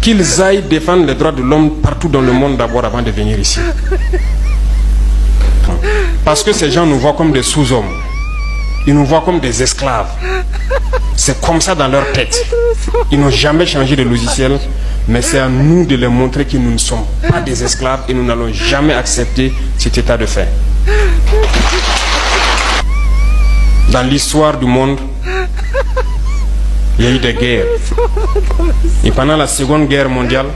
qu'ils aillent défendre les droits de l'homme partout dans le monde d'abord avant de venir ici. Parce que ces gens nous voient comme des sous-hommes. Ils nous voient comme des esclaves. C'est comme ça dans leur tête. Ils n'ont jamais changé de logiciel, mais c'est à nous de leur montrer que nous ne sommes pas des esclaves et nous n'allons jamais accepter cet état de fait. Dans l'histoire du monde, il y a eu des guerres. Et pendant la Seconde Guerre mondiale,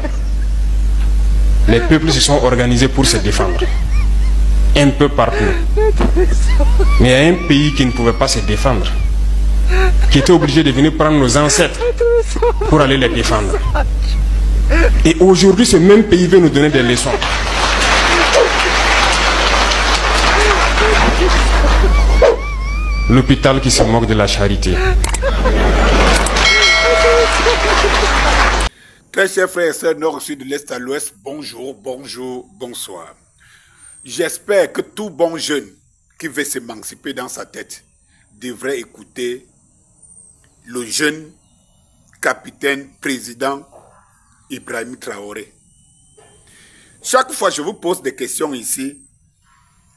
les peuples se sont organisés pour se défendre. Un peu partout. Mais il y a un pays qui ne pouvait pas se défendre, qui était obligé de venir prendre nos ancêtres pour aller les défendre. Et aujourd'hui, ce même pays veut nous donner des leçons. L'hôpital qui se moque de la charité. Très chers frères et sœurs, nord, sud, de l'est à l'ouest, bonjour, bonjour, bonsoir. J'espère que tout bon jeune qui veut s'émanciper dans sa tête devrait écouter le jeune capitaine président Ibrahim Traoré. Chaque fois je vous pose des questions ici.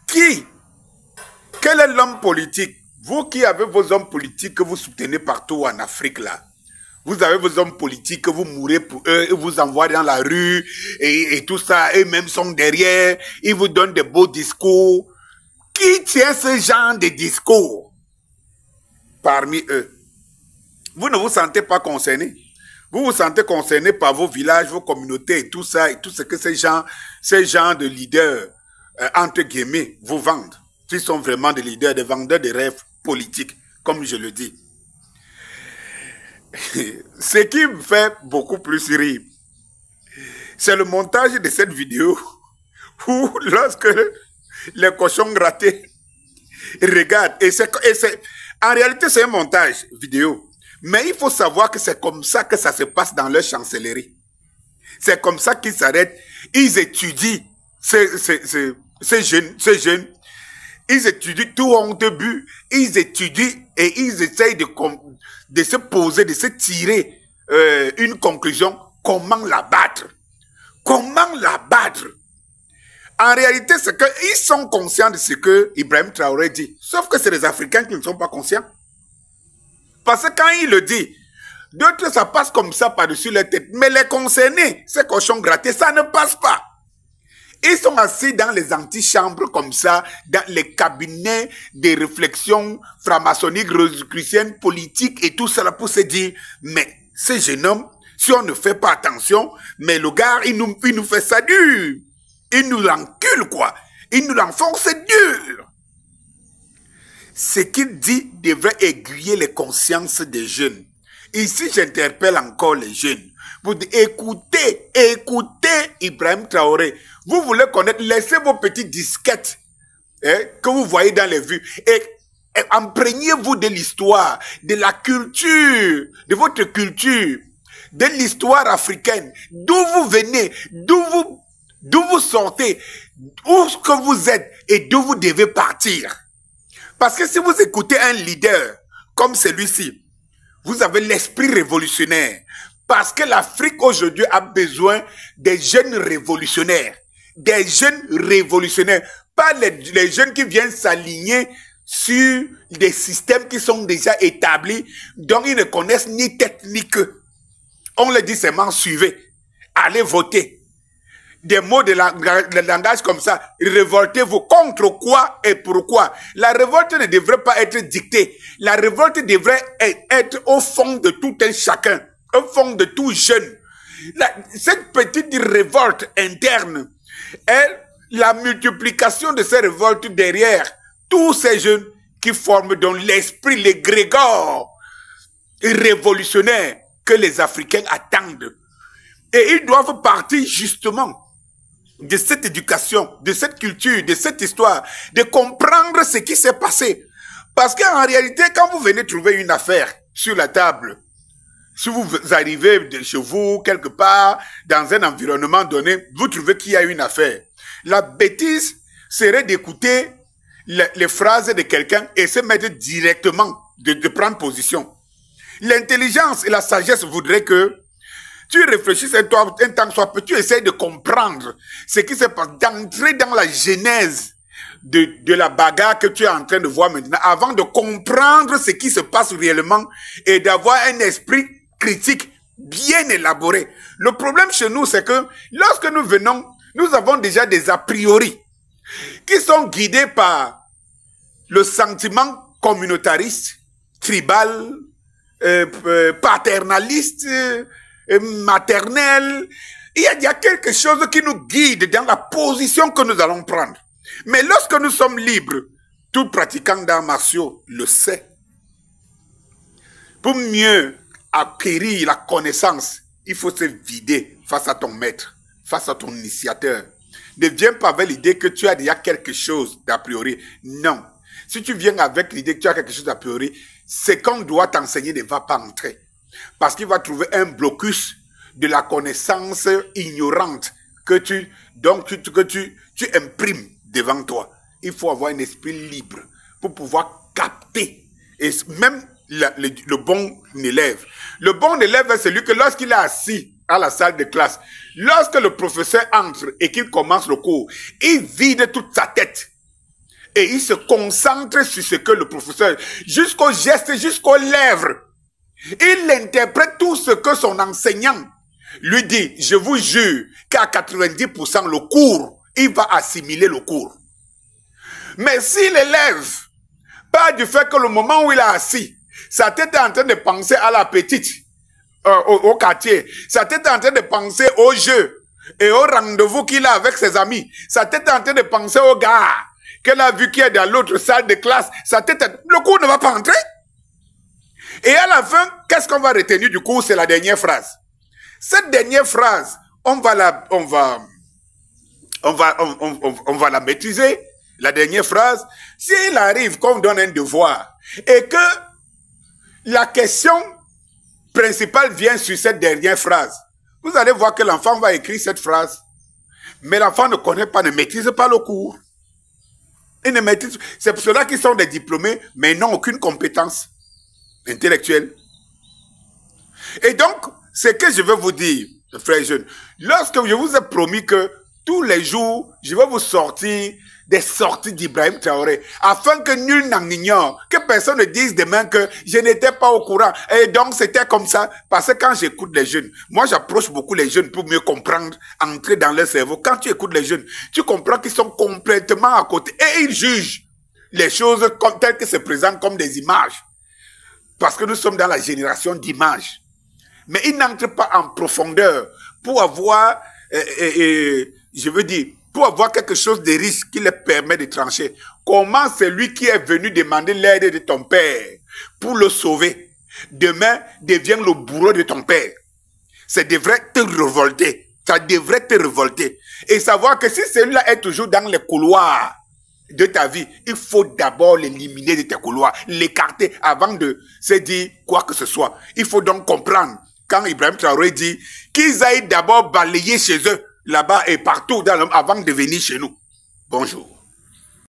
Quel est l'homme politique? Vous qui avez vos hommes politiques que vous soutenez partout en Afrique là. Vous avez vos hommes politiques que vous mourrez pour eux, ils vous envoient dans la rue et tout ça, eux-mêmes sont derrière, ils vous donnent des beaux discours. Qui tient ce genre de discours parmi eux? Vous ne vous sentez pas concerné? Vous vous sentez concerné par vos villages, vos communautés et tout ça, et tout ce que ces gens de leaders, entre guillemets, vous vendent. Ils sont vraiment des leaders, des vendeurs de rêves politiques, comme je le dis. Ce qui me fait beaucoup plus rire, c'est le montage de cette vidéo où lorsque les cochons grattés regardent, en réalité c'est un montage vidéo, mais il faut savoir que c'est comme ça que ça se passe dans leur chancellerie. C'est comme ça qu'ils s'arrêtent, ils étudient ces jeunes, ils étudient tout en début, ils étudient et ils essayent de se poser, de se tirer une conclusion. Comment la battre? Comment la battre? En réalité, c'est qu'ils sont conscients de ce que Ibrahim Traoré dit. Sauf que c'est les Africains qui ne sont pas conscients. Parce que quand il le dit, d'autres ça passe comme ça par-dessus leur tête. Mais les concernés, ces cochons grattés, ça ne passe pas. Ils sont assis dans les antichambres comme ça, dans les cabinets de réflexion franc-maçonnique, rosicrucienne, politique et tout cela pour se dire, mais ce jeune homme, si on ne fait pas attention, mais le gars, il nous fait ça dur. Il nous l'encule quoi. Il nous l'enfonce dur. Ce qu'il dit devrait aiguiller les consciences des jeunes. Ici, j'interpelle encore les jeunes. Vous dites, écoutez Ibrahim Traoré. Vous voulez connaître, laissez vos petites disquettes que vous voyez dans les vues et imprégnez-vous de l'histoire, de la culture, de votre culture, de l'histoire africaine, d'où vous venez, d'où vous sortez, où que vous êtes et d'où vous devez partir. Parce que si vous écoutez un leader comme celui-ci, vous avez l'esprit révolutionnaire. Parce que l'Afrique aujourd'hui a besoin des jeunes révolutionnaires. Des jeunes révolutionnaires. Pas les jeunes qui viennent s'aligner sur des systèmes qui sont déjà établis, dont ils ne connaissent ni tête ni queue. On leur dit seulement suivez. Allez voter. Des mots de langage comme ça. Révoltez-vous contre quoi et pourquoi. La révolte ne devrait pas être dictée. La révolte devrait être au fond de tout un chacun. Au fond de tout jeune. Cette petite révolte interne est la multiplication de ces révoltes derrière tous ces jeunes qui forment donc l'esprit, l'égrégore révolutionnaire que les Africains attendent. Et ils doivent partir justement de cette éducation, de cette culture, de cette histoire, de comprendre ce qui s'est passé. Parce qu'en réalité, quand vous venez trouver une affaire sur la table, si vous arrivez de chez vous, quelque part, dans un environnement donné, vous trouvez qu'il y a une affaire. La bêtise serait d'écouter les phrases de quelqu'un et se mettre directement, de prendre position. L'intelligence et la sagesse voudraient que Tu réfléchis un temps soit peu, tu essaies de comprendre ce qui se passe, d'entrer dans la genèse de la bagarre que tu es en train de voir maintenant, avant de comprendre ce qui se passe réellement et d'avoir un esprit critique bien élaboré. Le problème chez nous, c'est que lorsque nous venons, nous avons déjà des a priori qui sont guidés par le sentiment communautariste, tribal, paternaliste, maternel. Il y a quelque chose qui nous guide dans la position que nous allons prendre. Mais lorsque nous sommes libres, tout pratiquant d'arts martiaux le sait. Pour mieux acquérir la connaissance, il faut se vider face à ton maître, face à ton initiateur. Ne viens pas avec l'idée que tu as déjà quelque chose d'a priori. Non. Si tu viens avec l'idée que tu as quelque chose d'a priori, ce qu'on doit t'enseigner ne va pas entrer. Parce qu'il va trouver un blocus de la connaissance ignorante que tu imprimes devant toi. Il faut avoir un esprit libre pour pouvoir capter. Et même le bon élève. Le bon élève est celui que lorsqu'il est assis à la salle de classe, lorsque le professeur entre et qu'il commence le cours, il vide toute sa tête. Et il se concentre sur ce que le professeur, jusqu'au geste, jusqu'aux lèvres, il interprète tout ce que son enseignant lui dit. Je vous jure qu'à 90% le cours, il va assimiler le cours. Mais si l'élève, pas du fait que le moment où il est assis, sa tête est en train de penser à la petite, au quartier, sa tête est en train de penser au jeu et au rendez-vous qu'il a avec ses amis, sa tête est en train de penser au gars qu'elle a vu qui est dans l'autre salle de classe, le cours ne va pas entrer. Et à la fin, qu'est-ce qu'on va retenir du cours? C'est la dernière phrase. Cette dernière phrase, on va la maîtriser. La dernière phrase, s'il arrive qu'on donne un devoir et que la question principale vient sur cette dernière phrase, vous allez voir que l'enfant va écrire cette phrase, mais l'enfant ne connaît pas, ne maîtrise pas le cours. C'est pour cela qu'ils sont des diplômés, mais n'ont aucune compétence intellectuelle. Et donc, ce que je veux vous dire, frères jeunes, lorsque je vous ai promis que tous les jours, je vais vous sortir des sorties d'Ibrahim Traoré, afin que nul n'en ignore, que personne ne dise demain que je n'étais pas au courant. Et donc, c'était comme ça, parce que quand j'écoute les jeunes, moi j'approche beaucoup les jeunes pour mieux comprendre, entrer dans leur cerveau. Quand tu écoutes les jeunes, tu comprends qu'ils sont complètement à côté, et ils jugent les choses comme, telles que se présentent comme des images. Parce que nous sommes dans la génération d'images. Mais ils n'entrent pas en profondeur pour avoir, je veux dire, pour avoir quelque chose de riche qui leur permet de trancher. Comment celui qui est venu demander l'aide de ton père pour le sauver, demain devient le bourreau de ton père? Ça devrait te révolter. Ça devrait te révolter. Et savoir que si celui-là est toujours dans les couloirs de ta vie, il faut d'abord l'éliminer de tes couloirs, l'écarter avant de se dire quoi que ce soit. Il faut donc comprendre, quand Ibrahim Traoré dit qu'ils aillent d'abord balayer chez eux, là-bas et partout dans le monde avant de venir chez nous. Bonjour.